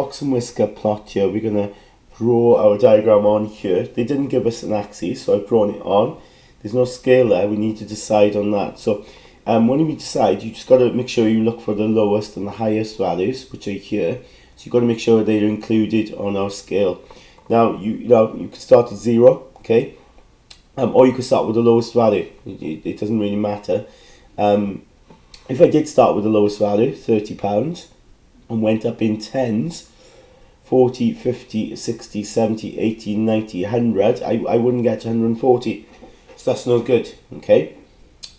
box and whisker plot here, we're going to draw our diagram on here. They didn't give us an axis, so I've drawn it on. There's no scale there, we need to decide on that. So when you decide, you just got to make sure you look for the lowest and the highest values, which are here. So you've got to make sure they're included on our scale. Now, you can start at 0, okay? Or you can start with the lowest value. It doesn't really matter. If I did start with the lowest value, £30, and went up in tens, 40, 50, 60, 70, 80, 90, 100, I wouldn't get 140. So that's no good, okay?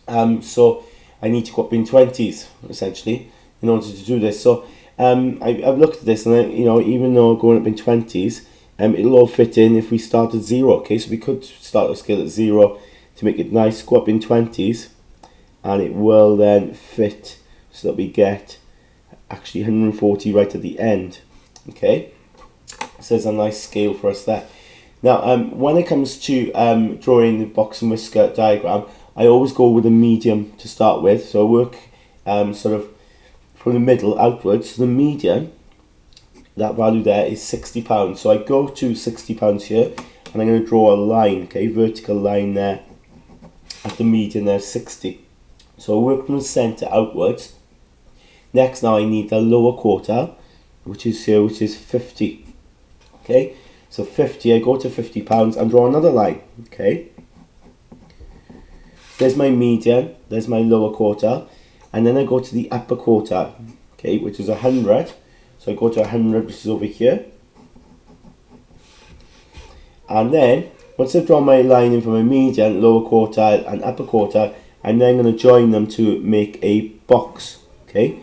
So I need to go up in 20s, essentially, in order to do this. So I've looked at this, and even though going up in 20s, it'll all fit in if we start at 0, okay? So we could start our scale at 0 to make it nice, go up in 20s, and it will then fit so that we get actually 140 right at the end, okay? So there's a nice scale for us there. Now, when it comes to drawing the box and whisker diagram, I always go with a median to start with. So I work sort of from the middle outwards. So the median, that value there is £60. So I go to £60 here, and I'm going to draw a line, okay, vertical line there at the median there, 60. So I work from the centre outwards. Next, now I need the lower quartile, which is here, which is 50. Okay, so 50, I go to £50 and draw another line. Okay, there's my median, there's my lower quartile, and then I go to the upper quartile, okay, which is 100. So I go to 100, which is over here. And then, once I've drawn my line in for my median, lower quartile, and upper quartile, I'm then going to join them to make a box, okay?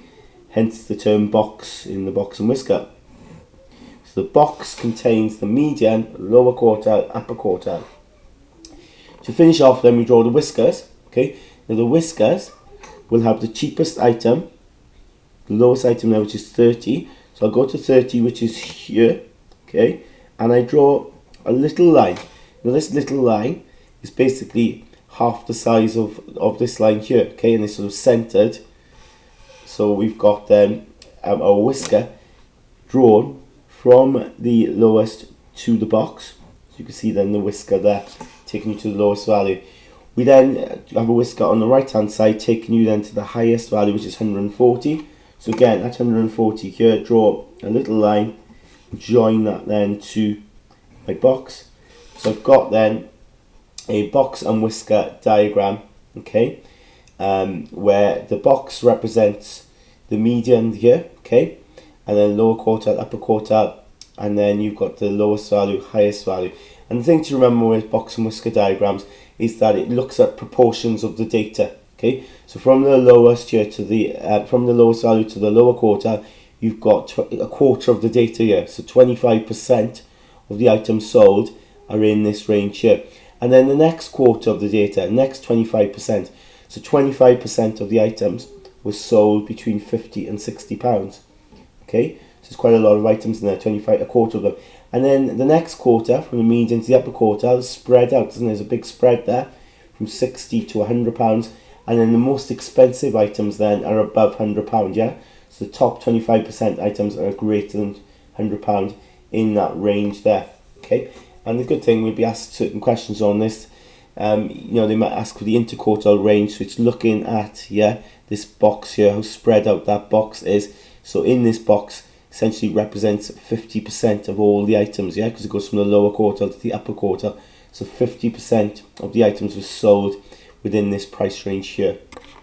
Hence the term box in the box and whisker. So the box contains the median, lower quartile, upper quartile. To finish off, then we draw the whiskers, okay? Now the whiskers will have the cheapest item, the lowest item there, which is 30. So I'll go to 30, which is here, okay? And I draw a little line. Now this little line is basically half the size of this line here, okay? And it's sort of centered. So we've got our whisker drawn from the lowest to the box. So you can see then the whisker there taking you to the lowest value. We then have a whisker on the right hand side taking you then to the highest value, which is 140. So again, at 140 here, draw a little line, join that then to my box. So I've got then a box and whisker diagram, okay, where the box represents the median here, okay, and then lower quartile, upper quartile, and then you've got the lowest value, highest value. And the thing to remember with box and whisker diagrams is that it looks at proportions of the data, okay. So from the lowest here to the from the lowest value to the lower quartile, you've got a quarter of the data here. So 25% of the items sold are in this range here. And then the next quarter of the data, next 25%. So 25% of the items was sold between 50 and 60 pounds. Okay, so it's quite a lot of items in there, a quarter of them. And then the next quarter, from the median to the upper quartile, is spread out, isn't there? There's a big spread there, from 60 to 100 pounds. And then the most expensive items then are above £100, yeah? So the top 25% items are greater than £100 in that range there, okay? And the good thing, we'll be asked certain questions on this. They might ask for the interquartile range, so it's looking at, this box here, how spread out that box is. So in this box, essentially represents 50% of all the items, because it goes from the lower quartile to the upper quartile. So 50% of the items were sold within this price range here.